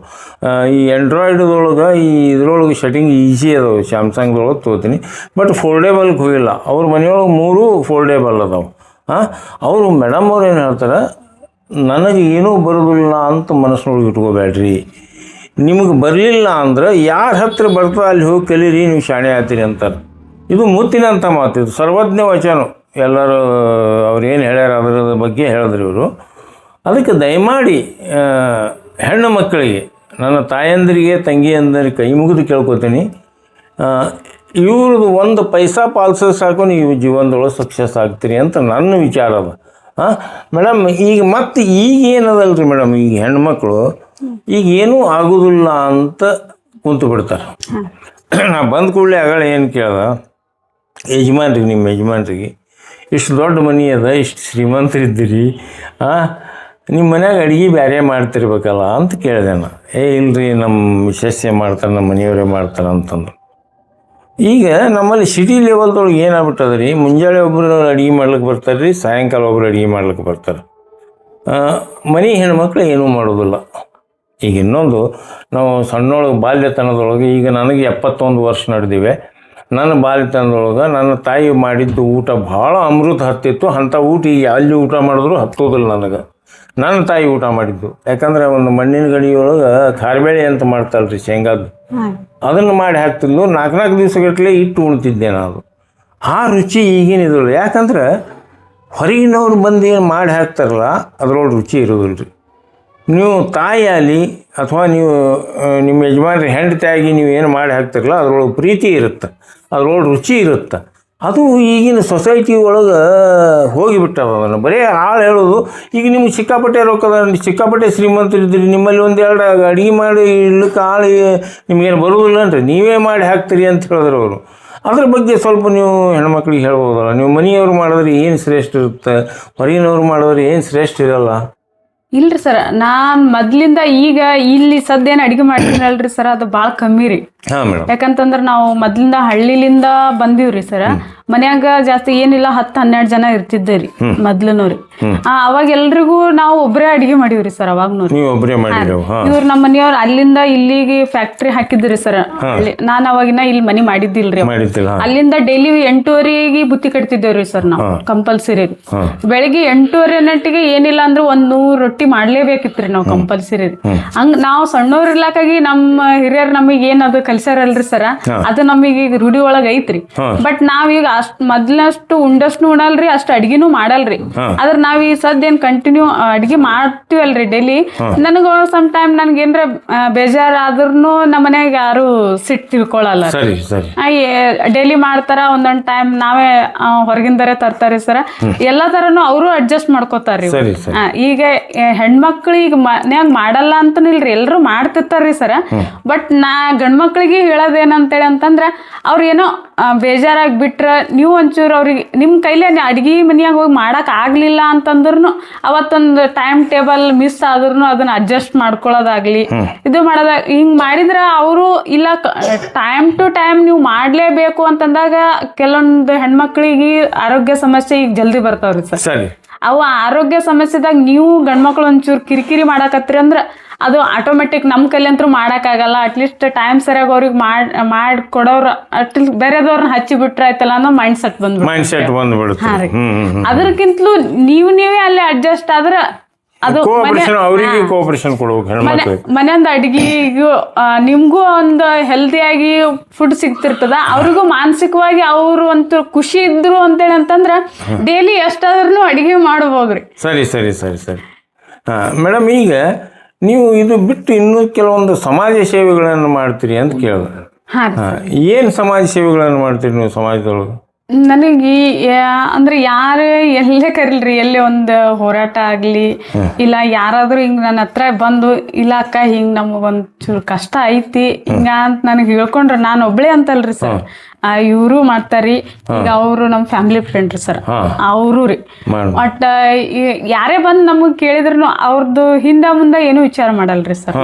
ಈ ಆ್ಯಂಡ್ರಾಯ್ಡ್ದೊಳಗೆ ಈ ಇದ್ರೊಳಗೆ ಸೆಟ್ಟಿಂಗ್ ಈಸಿ ಅದಾವೆ. ಸ್ಯಾಮ್ಸಂಗ್ದೊಳಗೆ ತೊಗೋತೀನಿ, ಬಟ್ ಫೋಲ್ಡೇಬಲ್ಗೆ ಹೋಗಿಲ್ಲ. ಅವ್ರ ಮನೆಯೊಳಗೆ 3 ಫೋಲ್ಡೇಬಲ್ ಅದಾವೆ. ಅವರು ಮೇಡಮ್ ಅವ್ರು ಏನು ಹೇಳ್ತಾರೆ, ನನಗೆ ಏನೂ ಬರೋದಿಲ್ಲ ಅಂತ ಮನಸ್ಸಿನೊಳಗೆ ಇಟ್ಕೋಬೇಡ್ರಿ. ನಿಮಗೆ ಬರಲಿಲ್ಲ ಅಂದ್ರೆ ಯಾರ ಹತ್ರ ಬರ್ತದೆ ಅಲ್ಲಿ ಹೋಗಿ ಕಲೀರಿ, ನೀವು ಶಾಣೆ ಆಗ್ತೀರಿ ಅಂತಾರೆ. ಇದು ಮುತ್ತಿನಂಥ ಮಾತು, ಇದು ಸರ್ವಜ್ಞ ವಚನ. ಎಲ್ಲರೂ ಅವ್ರು ಏನು ಹೇಳ್ಯಾರ ಅದರ ಬಗ್ಗೆ ಹೇಳಿದ್ರು ಇವರು. ಅದಕ್ಕೆ ದಯಮಾಡಿ ಹೆಣ್ಣು ಮಕ್ಕಳಿಗೆ, ನನ್ನ ತಾಯಂದಿರಿಗೆ ತಂಗಿಯಂದರಿಗೆ ಕೈ ಮುಗಿದು ಕೇಳ್ಕೊತೀನಿ, ಇವ್ರದ್ದು ಒಂದು ಪೈಸಾ ಪಾಲಿಸೋ ಸಾಕು ನೀವು ಜೀವನದೊಳಗೆ ಸಕ್ಸಸ್ ಆಗ್ತೀರಿ ಅಂತ ನನ್ನ ವಿಚಾರ ಅದ. ಮೇಡಮ್ ಈಗ ಮತ್ತೆ ಈಗ ಏನದಲ್ರಿ ಮೇಡಮ್, ಈಗ ಹೆಣ್ಮಕ್ಳು ಈಗ ಏನೂ ಆಗೋದಿಲ್ಲ ಅಂತ ಕುಂತು ಬಿಡ್ತಾರೆ. ನಾ ಬಂದ ಕೂಡಲೇ ಆಗಳ ಏನು ಕೇಳ್ದ, ಯಜಮಾನ್ರಿಗೆ ನಿಮ್ಮ ಯಜಮಾನ್ರಿಗೆ ಇಷ್ಟು ದೊಡ್ಡ ಮನೆ ಅದ, ಇಷ್ಟು ಶ್ರೀಮಂತರಿದ್ದೀರಿ, ನಿಮ್ಮ ಮನ್ಯಾಗ ಅಡುಗೆ ಬೇರೆ ಮಾಡ್ತಿರ್ಬೇಕಲ್ಲ ಅಂತ ಕೇಳಿದೆ ನಾ. ಇಲ್ರಿ ನಮ್ಮ ಮಿಸಸ್ಸೇ ಮಾಡ್ತಾರೆ, ನಮ್ಮ ಮನೆಯವರೇ ಮಾಡ್ತಾರೆ ಅಂತಂದು. ಈಗ ನಮ್ಮಲ್ಲಿ ಸಿಟಿ ಲೆವೆಲ್ದೊಳಗೆ ಏನಾಗ್ಬಿಟ್ಟದ ರೀ, ಮುಂಜಾನೆ ಒಬ್ಬರು ಅಡುಗೆ ಮಾಡ್ಲಿಕ್ಕೆ ಬರ್ತಾರೆ ರೀ, ಸಾಯಂಕಾಲ ಒಬ್ಬರು ಅಡುಗೆ ಮಾಡ್ಲಿಕ್ಕೆ ಬರ್ತಾರೆ. ಮನೆ ಹೆಣ್ಮಕ್ಳು ಏನೂ ಮಾಡೋದಿಲ್ಲ. ಈಗ ಇನ್ನೊಂದು, ನಾವು ಸಣ್ಣೊಳಗೆ ಬಾಲ್ಯತನದೊಳಗೆ, ಈಗ ನನಗೆ 71 ವರ್ಷ ನಡೆದಿವೆ. ನನ್ನ ಬಾಲ್ಯತನದೊಳಗೆ ನನ್ನ ತಾಯಿ ಮಾಡಿದ್ದು ಊಟ ಭಾಳ ಅಮೃತ ಹತ್ತಿತ್ತು. ಅಂಥ ಊಟ ಈಗ ಅಲ್ಲಿ ಊಟ ಮಾಡಿದ್ರು ಹತ್ತೋದಿಲ್ಲ ನನಗೆ. ನನ್ನ ತಾಯಿ ಊಟ ಮಾಡಿದ್ದು, ಯಾಕಂದ್ರೆ ಒಂದು ಮಣ್ಣಿನ ಗಡಿಯೊಳಗೆ ಖಾರಬೇಳೆ ಅಂತ ಮಾಡ್ತಾಳೆ ರೀ, ಶೇಂಗಾದ್ದು, ಅದನ್ನು ಮಾಡಿ ಹಾಕ್ತಿದ್ಲು. 4 ದಿವಸಗಟ್ಟಲೆ ಇಟ್ಟು ಉಣ್ತಿದ್ದೆ ನಾನು. ಆ ರುಚಿ ಈಗಿನ ಇದ್ರಲ್ಲ, ಯಾಕಂದ್ರೆ ಹೊರಗಿನವ್ರು ಬಂದು ಏನು ಮಾಡಿ ಹಾಕ್ತಾರಲ್ಲ ಅದರೊಳಗೆ ರುಚಿ ಇರೋದಿಲ್ಲ ರೀ. ನೀವು ತಾಯಿ ಆಗಲಿ ಅಥವಾ ನೀವು ನಿಮ್ಮ ಯಜಮಾನ್ರಿ ಹೆಂಡತಿಯಾಗಿ ನೀವು ಏನು ಮಾಡಿ ಹಾಕ್ತಿರಲ್ಲ ಅದರೊಳಗೆ ಪ್ರೀತಿ ಇರುತ್ತೆ, ಅದರೊಳಗೆ ರುಚಿ ಇರುತ್ತೆ. ಅದು ಈಗಿನ ಸೊಸೈಟಿ ಒಳಗೆ ಹೋಗಿಬಿಟ್ಟವ. ಅದನ್ನು ಬರೀ ಆಳು ಹೇಳೋದು. ಈಗ ನಿಮ್ಗೆ ಸಿಕ್ಕಾಪಟ್ಟೆ ರೊಕ್ಕದ, ಸಿಕ್ಕಾಪಟ್ಟೆ ಶ್ರೀಮಂತರಿದ್ದೀರಿ, ನಿಮ್ಮಲ್ಲಿ 1-2 ಅಡುಗೆ ಮಾಡಿ ಇಲ್ಲಕ್ಕೆ ಆಳು ನಿಮಗೇನು ಬರೋದಿಲ್ಲ ಅಂದರೆ ನೀವೇ ಮಾಡಿ ಹಾಕ್ತೀರಿ ಅಂತ ಹೇಳಿದ್ರು ಅವರು. ಅದ್ರ ಬಗ್ಗೆ ಸ್ವಲ್ಪ ನೀವು ಹೆಣ್ಮಕ್ಳಿಗೆ ಹೇಳ್ಬೋದಲ್ಲ. ನೀವು ಮನೆಯವ್ರು ಮಾಡಿದ್ರೆ ಏನು ಶ್ರೇಷ್ಠ ಇರುತ್ತೆ, ಹೊರಗಿನವ್ರು ಮಾಡಿದ್ರೆ ಏನು ಶ್ರೇಷ್ಠ ಇರಲ್ಲ. ಇಲ್ರಿ ಸರ್, ನಾನು ಮೊದ್ಲಿಂದ ಈಗ ಇಲ್ಲಿ ಸದ್ದೇನು ಅಡುಗೆ ಮಾಡ್ತೀನಲ್ರಿ ಸರ್, ಅದು ಭಾಳ ಕಮ್ಮಿ ರೀ. ಹಾಂ ಮೇಡಮ್. ಯಾಕಂತಂದ್ರ ನಾವು ಮೊದ್ಲಿಂದ ಹಳ್ಳಿಲಿಂದ ಬಂದೀವ್ರಿ ಸರ್. ಮನ್ಯಾಗ ಜಾಸ್ತಿ ಏನಿಲ್ಲ 10-12 ಜನ ಇರ್ತಿದ್ದೇರಿ ಮೊದ್ಲನವ್ರಿ. ಅವಾಗ ಎಲ್ರಿಗೂ ನಾವು ಒಬ್ರೇ ಅಡಿಗೆ ಮಾಡಿವ್ರಿ ಸರ್. ಅವಾಗ್ನೂ ನೀವು ಒಬ್ಬರೇ ಮಾಡಿರೋ? ಇವ್ರು ನಮ್ಮ ಮನೆಯವ್ರು ಅಲ್ಲಿಂದ ಇಲ್ಲಿಗೆ ಫ್ಯಾಕ್ಟ್ರಿ ಹಾಕಿದ್ರಿ ಸರ್. ನಾನ್ ಅವಾಗಿನ ಇಲ್ಲಿ ಮನಿ ಮಾಡಿದ್ದಿಲ್ರಿ. ಅಲ್ಲಿಂದ ಡೈಲಿ 8:30ಗೆ ಬುತ್ತಿ ಕಟ್ತಿದ್ದೇವ್ರಿ ಸರ್ ನಾವು ಕಂಪಲ್ಸರಿ. ಬೆಳಿಗ್ಗೆ 8:30 ಏನಿಲ್ಲ ಅಂದ್ರೆ 100 ರೊಟ್ಟಿ ಮಾಡ್ಲೇಬೇಕಿತ್ರಿ ನಾವು ಕಂಪಲ್ಸರಿ. ಹಂಗ ನಾವು ಸಣ್ಣವ್ರ ಇರ್ಲಾಕಾಗಿ ನಮ್ಮ ಹಿರಿಯರ್ ನಮಗ್ ಏನದು ಕಲ್ಸ್ಯಾರಲ್ರಿ ಸರ್, ಅದು ನಮಗ್ ಈಗ ರೂಢಿ ಒಳಗ ಐತ್ರಿ. ಬಟ್ ನಾವೀಗ ಅಷ್ಟ್ ಮೊದ್ಲಷ್ಟು ಉಂಡಷ್ಟು ಉಣಲ್ರಿ, ಅಷ್ಟ್ ಅಡ್ಗಿನೂ ಮಾಡಲ್ರಿ. ಆದ್ರ ನಾವ್ ಈ ಸದ್ಯ ಏನ್ ಕಂಟಿನ್ಯೂ ಅಡ್ಗಿ ಮಾಡ್ತೀವಲ್ರಿ ಡೈಲಿ. ನನಗ ಸಮ್ ಟೈಮ್ ನನ್ಗೇನ್ರ ಬೇಜಾರಾದ್ರೂ ನಮ್ಮ ಮನ್ಯಾಗ ಯಾರು ಸಿಟ್ ತಿಳ್ಕೊಳಲ್ಲ. ಡೈಲಿ ಮಾಡ್ತಾರ, ಒಂದೊಂದ್ ಟೈಮ್ ನಾವೇ ಹೊರಗಿಂದರೇ ತರ್ತಾರಿ ಸರ್. ಎಲ್ಲಾ ತರನು ಅವರು ಅಡ್ಜಸ್ಟ್ ಮಾಡ್ಕೋತಾರ್ರಿ. ಈಗ ಹೆಣ್ಮಕ್ಳು ಈಗ ಮನ್ಯಾಗ ಮಾಡಲ್ಲ ಅಂತನಿಲ್ರಿ, ಎಲ್ರು ಮಾಡ್ತಿರ್ತಾರ್ರಿ ಸರ್. ಬಟ್ ನಾ ಗಂಡ್ಮಕ್ಳಿಗೆ ಹೇಳೋದೇನಂತೇಳಿ ಅಂತಂದ್ರ ಅವ್ರ ಏನೋ ಬೇಜಾರಾಗಿ ಬಿಟ್ರ ನೀವು ಒಂಚೂರು ಅವ್ರಿಗೆ ನಿಮ್ ಕೈಲೇ ಅಡ್ಗಿ ಮನ್ಯಾಗ ಹೋಗಿ ಮಾಡಕ್ ಆಗ್ಲಿಲ್ಲ ಅಂತಂದ್ರೂ ಅವತ್ತೊಂದು ಟೈಮ್ ಟೇಬಲ್ ಮಿಸ್ ಆದ್ರೂ ಅದನ್ನ ಅಡ್ಜಸ್ಟ್ ಮಾಡ್ಕೊಳ್ಳೋದಾಗ್ಲಿ, ಇದು ಮಾಡೋದಾಗ ಹಿಂಗ್ ಮಾಡಿದ್ರ ಅವರು ಇಲ್ಲ ಟೈಮ್ ಟು ಟೈಮ್ ನೀವು ಮಾಡ್ಲೇಬೇಕು ಅಂತಂದಾಗ ಕೆಲವೊಂದು ಹೆಣ್ಮಕ್ಳಿಗೆ ಆರೋಗ್ಯ ಸಮಸ್ಯೆ ಈಗ ಜಲ್ದಿ ಬರ್ತಾವ್ರಿ ಸರ್. ಅವು ಆರೋಗ್ಯ ಸಮಸ್ಯೆದಾಗ ನೀವು ಗಂಡ್ಮಕ್ಳು ಒಂಚೂರು ಕಿರಿಕಿರಿ ಮಾಡಾಕತ್ರಿ ಅಂದ್ರ ಅದು ಆಟೋಮೆಟಿಕ್ ನಮ್ ಕೈಲಿ ಅಂತೂ ಮಾಡಕ್ ಆಗಲ್ಲ. ಅಟ್ಲೀಸ್ಟ್ ಟೈಮ್ ಸರಿಯಾಗಿ ಅವ್ರಿಗೆ ಮಾಡ್ಕೊಡೋರು ಅಟ್ಲೀಸ್ಟ್ ಬೇರೆದವ್ರನ್ನ ಹಚ್ಚಿ ಬಿಟ್ರ ಆಯ್ತಲ್ಲ ಅನ್ನೋ ಮೈಂಡ್ ಸೆಟ್ ಬಂದ್ಬಿಡುತ್ತೆ. ಅದಕ್ಕಿಂತಲೂ ನೀವೇ ಅಲ್ಲಿ ಅಡ್ಜಸ್ಟ್ ಆದ್ರ ಅದು ಮನೆಯೊಂದು ಅಡ್ಗಿಗೂ ನಿಮ್ಗೂ ಒಂದು ಹೆಲ್ದಿಯಾಗಿ ಫುಡ್ ಸಿಗ್ತಿರ್ತದ, ಅವ್ರಿಗೂ ಮಾನಸಿಕವಾಗಿ ಅವ್ರು ಅಂತೂ ಖುಷಿ ಇದ್ರು ಅಂತೇಳಿ ಅಂತಂದ್ರ ಡೈಲಿ ಎಷ್ಟಾದ್ರೂ ಅಡಿಗೆ ಮಾಡಬಹುದ್ರಿ. ಸರಿ ಮೇಡಮ್, ಈಗ ನೀವು ಇದು ಬಿಟ್ಟು ಇನ್ನೂ ಕೆಲವೊಂದು ಸಮಾಜ ಸೇವೆಗಳನ್ನು ಮಾಡ್ತೀರಿ ಅಂತ ಕೇಳಿದೆ. ಏನು ಸಮಾಜ ಸೇವೆಗಳನ್ನು ಮಾಡ್ತೀರಿ ನೀವು ಸಮಾಜದೊಳಗೆ? ನನಗೆ ಅಂದ್ರೆ ಯಾರು ಎಲ್ಲೇ ಕರಿಲ್ರಿ, ಎಲ್ಲೇ ಒಂದು ಹೋರಾಟ ಆಗ್ಲಿ ಇಲ್ಲ ಯಾರಾದ್ರೂ ಹಿಂಗ್ ನನ್ನ ಹತ್ರ ಬಂದು ಇಲ್ಲ ಅಕ್ಕ ಹಿಂಗ್ ನಮಗೊಂಚೂರು ಕಷ್ಟ ಐತಿ ಹಿಂಗ ಅಂತ ನನಗೆ ಹೇಳ್ಕೊಂಡ್ರೆ ನಾನು ಒಬ್ಳೆ ಅಂತಲ್ರಿ ಸರ್, ಇವರು ಮಾಡ್ತಾರಿ. ಈಗ ಅವರು ನಮ್ಮ ಫ್ಯಾಮಿಲಿ ಫ್ರೆಂಡ್ ರೀ ಸರ್, ಅವರು ರೀ. ಬಟ್ ಯಾರೇ ಬಂದ್ ನಮಗ್ ಕೇಳಿದ್ರು ಅವ್ರದ್ದು ಹಿಂದ ಮುಂದೆ ಏನು ವಿಚಾರ ಮಾಡಲ್ರಿ ಸರ್.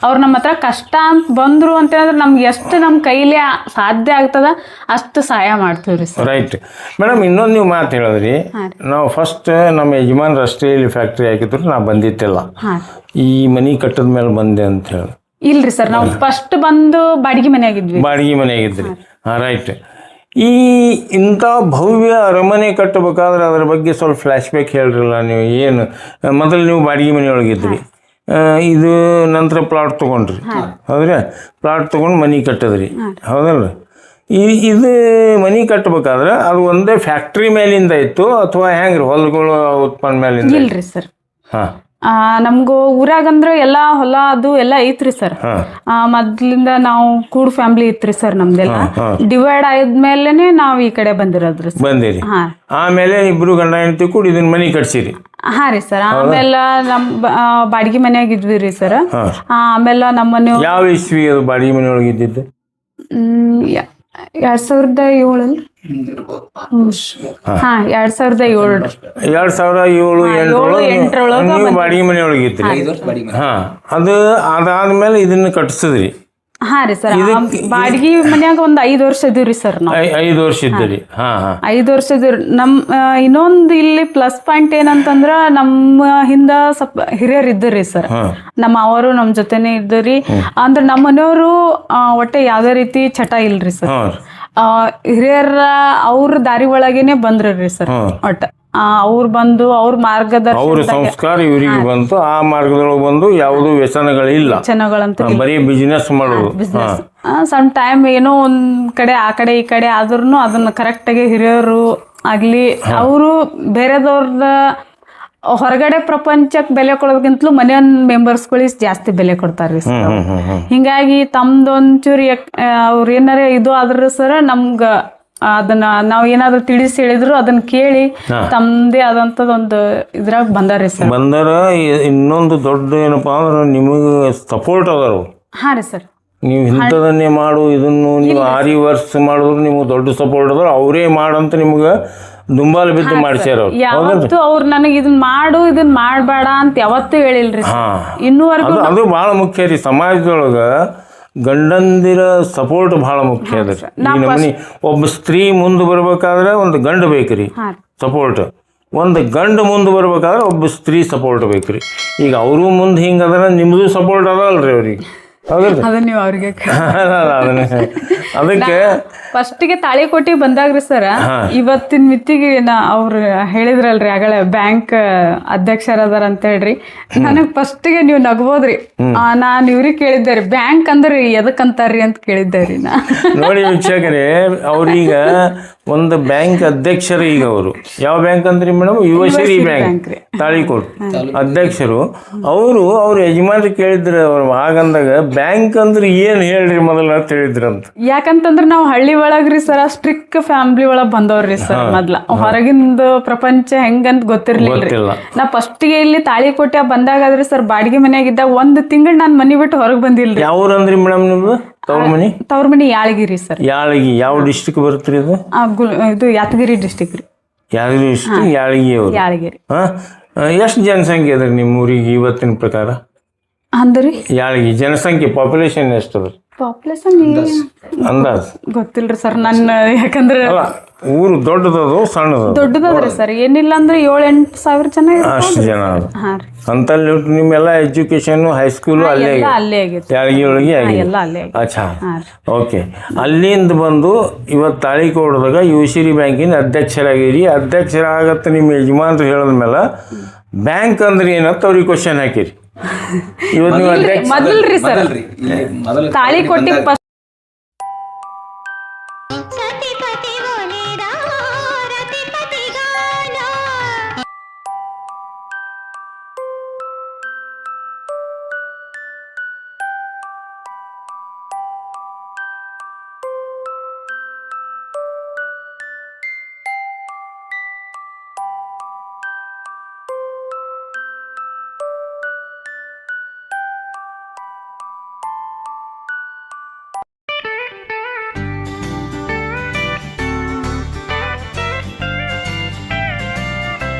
ಅವ್ರು ನಮ್ಮ ಹತ್ರ ಕಷ್ಟ ಅಂತ ಬಂದ್ರು ಅಂತ ಹೇಳಿದ್ರೆ ನಮ್ಗೆ ಎಷ್ಟು ನಮ್ ಕೈಲಿ ಸಾಧ್ಯ ಆಗ್ತದ ಅಷ್ಟು ಸಹಾಯ ಮಾಡ್ತೀವ್ರಿ ಸರ್. ರೈಟ್ ಮೇಡಮ್, ಇನ್ನೊಂದು ನೀವು ಮಾತು ಹೇಳಿದ್ರಿ, ನಾವು ಫಸ್ಟ್ ನಮ್ಮ ಯಜಮಾನ್ ರಸ್ತೆಯಲ್ಲಿ ಫ್ಯಾಕ್ಟ್ರಿ ಹಾಕಿದ್ರು ನಾ ಬಂದಿತ್ತಿಲ್ಲ, ಈ ಮನಿ ಕಟ್ಟದ ಮೇಲೆ ಬಂದೆ ಅಂತ ಹೇಳಿ. ಇಲ್ರಿ ಸರ್, ನಾವು ಫಸ್ಟ್ ಬಂದು ಬಾಡಿಗೆ ಮನೆಯಾಗಿದ್ವಿ. ರೈಟ್. ಈ ಇಂಥ ಭವ್ಯ ಅರಮನೆ ಕಟ್ಟಬೇಕಾದ್ರೆ ಅದ್ರ ಬಗ್ಗೆ ಸ್ವಲ್ಪ ಫ್ಲ್ಯಾಶ್ ಬ್ಯಾಕ್ ಹೇಳ್ರಲ್ಲ ನೀವು. ಏನು ಮೊದಲು ನೀವು ಬಾಡಿಗೆ ಮನೆಯೊಳಗಿದ್ರಿ, ಇದು ನಂತರ ಪ್ಲಾಟ್ ತೊಗೊಂಡ್ರಿ, ಹೌದ್ರಿ? ಪ್ಲಾಟ್ ತೊಗೊಂಡು ಮನೆ ಕಟ್ಟದ್ರಿ, ಹೌದಲ್ಲ? ಇದು ಮನೆ ಕಟ್ಟಬೇಕಾದ್ರೆ ಅದು ಒಂದೇ ಫ್ಯಾಕ್ಟ್ರಿ ಮೇಲಿಂದ ಇತ್ತು ಅಥವಾ ಹೆಂಗ್ರಿ ಹೊಲಗಳು ಉತ್ಪನ್ನ ಮೇಲಿಂದ? ಇಲ್ರಿ ಸರ್, ನಮ್ಗೂ ಊರಾಗಂದ್ರ ಎಲ್ಲಾ ಹೊಲ ಅದು ಎಲ್ಲ ಐತ್ರಿ ಸರ್. ಮೊದ್ಲಿಂದ ನಾವು ಕೂಡ್ ಫ್ಯಾಮಿಲಿ ಇತ್ರಿ ಸರ್ ನಮ್ದೆಲ್ಲ. ಡಿವೈಡ್ ಆದ್ಮೇಲೆನೆ ನಾವ್ ಈ ಕಡೆ ಬಂದಿರೋದ್ರಿ ಬಂದಿರಿ. ಆಮೇಲೆ ಇಬ್ರು ಗಂಡ ಹೆಂಡತಿ ಕೂಡ ಇದನ್ನ ಮನಿ ಕಟ್ಸಿರಿ? ಹಾ ರೀ ಸರ್. ಆಮೇಲೆ ನಮ್ ಬಾಡಿಗೆ ಮನ್ಯಾಗ ಇದ್ವಿ ರೀ ಸರ್. ಆಮೇಲೆ ನಮ್ಮ ಮನೆ ಯಾವ ಇಸ್ವಿ ಅದು ಬಾಡಿಗೆ ಮನೆ ಒಳಗೆ ಇದ್ದಿದ್ದು? 2007. 2007-8 ಬಾಡಿಗೆ ಮನೆ ಒಳಗೆ ಇದ್ರಿ. ಅದು ಅದಾದ್ಮೇಲೆ ಇದನ್ನ ಕಟ್ಸಿದ್ರಿ? ಹಾ ರೀ ಸರ್. ಬಾಡಿಗೆ ಮನ್ಯಾಗ ಒಂದ್ 5 ವರ್ಷ ಇದೀವ್ರಿ ಸರ್ ನಾವು. 5 ವರ್ಷ ಇದ್ದೀರಿ? 5 ವರ್ಷ ಇದೀವ್ರಿ. ನಮ್ ಇನ್ನೊಂದು ಇಲ್ಲಿ ಪ್ಲಸ್ ಪಾಯಿಂಟ್ ಏನಂತಂದ್ರ ನಮ್ಮ ಹಿಂದ ಸ್ವಲ್ಪ ಹಿರಿಯರ್ ಇದ್ದರಿ ಸರ್. ನಮ್ಮ ಅವರು ನಮ್ ಜೊತೆನೆ ಇದ್ದರಿ. ಅಂದ್ರ ನಮ್ಮ ಮನೆಯವರು ಒಟ್ಟೆ ಯಾವ್ದೇ ರೀತಿ ಚಟ ಇಲ್ರಿ ಸರ್. ಹಿರಿಯರ ಅವ್ರ ದಾರಿ ಒಳಗೇನೆ ಬಂದ್ರಿ ಸರ್. ಒಟ್ಟ ಅವ್ರು ಬಂದು ಅವ್ರ ಮಾರ್ಗದರ್ಶನ, ಅವ್ರ ಸಂಸ್ಕಾರ ಇವರಿಗೆ ಬಂತು, ಆ ಮಾರ್ಗದೊಳಗೆ ಬಂದು ಯಾವುದು ವ್ಯಸನಗಳಿಲ್ಲ, ಬರೀ ಬಿಸಿನೆಸ್ ಮಾಡೋದು. ಸಮ್ ಟೈಮ್ ಏನೋ ಒಂದ್ ಕಡೆ ಆ ಕಡೆ ಈ ಕಡೆ ಆದ್ರೂ ಅದನ್ನ ಕರೆಕ್ಟ್ ಆಗಿ ಹಿರಿಯರು ಆಗ್ಲಿ ಅವರು ಬೇರೆದವ್ರದ ಹೊರಗಡೆ ಪ್ರಪಂಚಕ್ಕೆ ಬೆಲೆ ಕೊಡೋದಕ್ಕಿಂತಲೂ ಮನೆಯ ಮೆಂಬರ್ಸ್ಗಳಿಗೆ ಜಾಸ್ತಿ ಬೆಲೆ ಕೊಡ್ತಾರ್ರಿ ಸರ್. ಹಿಂಗಾಗಿ ತಮ್ದೊಂಚೂರಿ ಅವ್ರ ಏನಾರ ಇದು ಆದ್ರ ಸರ್ ನಮ್ಗ ಅದನ್ನ ನಾವ್ ಏನಾದ್ರು ತಿಳಿಸಿ ಹೇಳಿದ್ರು ಅದನ್ನ ಕೇಳಿ ತಮ್ದೇ ಆದಂತದೊಂದು ಇದ್ರಾಗ ಬಂದಾರಿ ಸರ್. ಬಂದಾರ. ಇನ್ನೊಂದು ದೊಡ್ಡ ಏನಪ್ಪಾ ಅಂದ್ರೆ ನಿಮಗೆ ಸಪೋರ್ಟ್ ಅದಾರ. ಹಾ ರೀ ಸರ್. ನೀವು ಇಂಥದನ್ನೇ ಮಾಡು, ಇದನ್ನು ನೀವು ಆರಿ ವರ್ಷ ಮಾಡಿದ್ರು ನಿಮ್ಗೆ ದೊಡ್ಡ ಸಪೋರ್ಟ್ ಅದಾರ. ಅವರೇ ಮಾಡಂತ ನಿಮ್ಗೆ ದುಂಬಾಲ ಬಿದ್ದು ಮಾಡ್ಸ್ಯಾರ. ಯಾವತ್ತು ಅವ್ರು ನನಗೆ ಇದನ್ನ ಮಾಡು ಇದನ್ನ ಮಾಡಬೇಡ ಅಂತ ಯಾವತ್ತೂ ಹೇಳಿಲ್ರಿ ಇನ್ನೂವರೆಗೂ. ಅದು ಬಹಳ ಮುಖ್ಯ ರೀ ಸಮಾಜದೊಳಗ. ಗಂಡಂದಿರ ಸಪೋರ್ಟ್ ಭಾಳ ಮುಖ್ಯ ಅದ ರೀ. ಈ ನಮ್ಮನೆ ಒಬ್ಬ ಸ್ತ್ರೀ ಮುಂದೆ ಬರ್ಬೇಕಾದ್ರೆ ಒಂದು ಗಂಡು ಬೇಕ್ರಿ ಹಾಂ ಸಪೋರ್ಟ್, ಒಂದು ಗಂಡು ಮುಂದೆ ಬರ್ಬೇಕಾದ್ರೆ ಒಬ್ಬ ಸ್ತ್ರೀ ಸಪೋರ್ಟ್ ಬೇಕ್ರಿ. ಈಗ ಅವರು ಮುಂದೆ ಹಿಂಗೆ ಅದರ ನಿಮ್ಮದು ಸಪೋರ್ಟ್ ಅದಲ್ರಿ ಅವ್ರಿಗೆ, ಹೌದಲ್ರಿ? ಅದು ನೀವು ಅವ್ರಿಗೆ ಅದನ್ನ ಅದಕ್ಕೆ ಫಸ್ಟಿಗೆ ತಾಳಿಕೋಟಿ ಬಂದಾಗ್ರಿ ಸರ್, ಇವತ್ತಿನ ಮಿತಿಗೆ ಅವ್ರು ಹೇಳಿದ್ರಲ್ರಿ ಆಗಲೇ ಬ್ಯಾಂಕ್ ಅಧ್ಯಕ್ಷರದಾರ ಅಂತ ಹೇಳ್ರಿ, ನನಗೆ ಫಸ್ಟಿಗೆ ನೀವು ನಗ್ಬೋದ್ರಿ. ನಾನು ಇವ್ರಿಗೆ ಕೇಳಿದ್ದೆ ರೀ ಬ್ಯಾಂಕ್ ಅಂದ್ರೆ ಎದಕ್ಕಂತಾರ್ರಿ ಅಂತ ಕೇಳಿದ್ದೆ ರೀ ನಾ. ನೋಡಿ ವೀಕ್ಷಕರೇ, ಅವ್ರೀಗ ಒಂದು ಬ್ಯಾಂಕ್ ಅಧ್ಯಕ್ಷರು. ಈಗ ಅವರು ಯಾವ ಬ್ಯಾಂಕ್ ಅಂದ್ರಿ ಮೇಡಮ್? ಯುವಶ್ರೀ ಬ್ಯಾಂಕ್ ತಾಳಿಕೋಟ್ ಅಧ್ಯಕ್ಷರು. ಅವ್ರ ಯಜಮಾನ್ರು ಕೇಳಿದ್ರು ಅವ್ರು ಆಗಂದಾಗ ಬ್ಯಾಂಕ್ ಅಂದ್ರೆ ಏನು ಹೇಳ್ರಿ ಮೊದಲ ಅಂತ ಹೇಳಿದ್ರಂತ. ಯಾಕಂತಂದ್ರೆ ನಾವು ಹಳ್ಳಿ ಒಳಗ್ರಿ ಸರ್ ಸ್ಟ್ರಿಕ್ಟ್ ಫ್ಯಾಮಿಲಿ ಒಳಗ್ ಬಂದವ್ರಿ ಸರ್. ಮೊದ್ಲ ಹೊರಗಿಂದ ಪ್ರಪಂಚ ಹೆಂಗಂತ ಗೊತ್ತಿರ್ಲಿಲ್ಲ. ನಾ ಫಸ್ಟಿಗೆ ಇಲ್ಲಿ ತಾಳಿಕೋಟೆ ಬಂದಾಗಾದ್ರಿ ಸರ್ ಬಾಡಿಗೆ ಮನ್ಯಾಗಿದ್ದಾಗ 1 ತಿಂಗಳು ನಾನು ಮನಿ ಬಿಟ್ಟು ಹೊರಗೆ ಬಂದಿಲ್ರಿ. ಯಾವ ಅಂದ್ರಿ ಮೇಡಮ್ ನಿಮ್ದು ತವ್ರ ಮನಿ? ತವ್ರ ಮನಿ ಯಾಳಗಿರಿ ಸರ್. ಯಾಳಗಿ ಯಾವ ಡಿಸ್ಟ್ರಿಕ್ ಬರುತ್ತೆ ಇದು? ಇದು ಯಾದಗಿರಿ ಡಿಸ್ಟಿಕ್ ರೀ. ಯಾದಗಿರಿ ಡಿಸ್ಟ್ರಿಕ್ ಯಾಳಗಿ ಅವರು. ಯಾಳಗಿರಿ. ಎಷ್ಟು ಜನಸಂಖ್ಯೆ ಅದ್ರಿ ನಿಮ್ಮ ಊರಿಗೆ ಇವತ್ತಿನ ಪ್ರಕಾರ? ಅಂದ್ರಿ ಯಾಳಗಿ ಜನಸಂಖ್ಯೆ ಪಾಪ್ಯುಲೇಷನ್ ಎಷ್ಟು ಅದ್ರಿ? ಪಾಪ್ಯುಲೇಷನ್ ಅಂದಾಜ್ ಗೊತ್ತಿಲ್ರಿ ಸರ್ ನನ್ನ, ಯಾಕಂದ್ರೆ ಅಲ್ಲ ಊರು ದೊಡ್ಡದದು ಸಣ್ಣದು? ದೊಡ್ಡದದ್ರಿ ಸರ್, ಏನಿಲ್ಲ ಅಂದ್ರೆ 7-8 ಸಾವಿರ ಜನ. ಅಷ್ಟು ಜನ ಅದು. ಹಾಂ ರೀ. ಅಂತಲ್ಲಿ ನಿಮ್ಮೆಲ್ಲ ಎಜುಕೇಶನ್ ಹೈಸ್ಕೂಲು ಅಲ್ಲೇ ಅಲ್ಲೇ ಆಗೈತೆ. ಯಾಳಗಿ ಒಳಗೆ ಎಲ್ಲ ಅಲ್ಲೇ ಆಗೈತೆ. ಅಚ್ಚಾ, ಓಕೆ. ಅಲ್ಲಿಂದ ಬಂದು ಇವತ್ತು ತಾಳಿಕೋಟದಾಗ ಯುವಶ್ರೀ ಬ್ಯಾಂಕಿನ ಅಧ್ಯಕ್ಷರಾಗಿರಿ. ಅಧ್ಯಕ್ಷರಾಗತ್ತೆ ನಿಮ್ಮ ಯಜಮಾನ್ರು ಹೇಳಿದ್ಮೇಲೆ ಬ್ಯಾಂಕ್ ಅಂದ್ರೆ ಏನಂತ ಅವ್ರಿಗೆ ಕ್ವಶನ್ ಹಾಕಿರಿ. ಇವತ್ತು ನೀವು ಅಧ್ಯಕ್ಷ ಮೊದಲ್ರಿ ಸರ್ ತಾಳಿಕೋಟಿ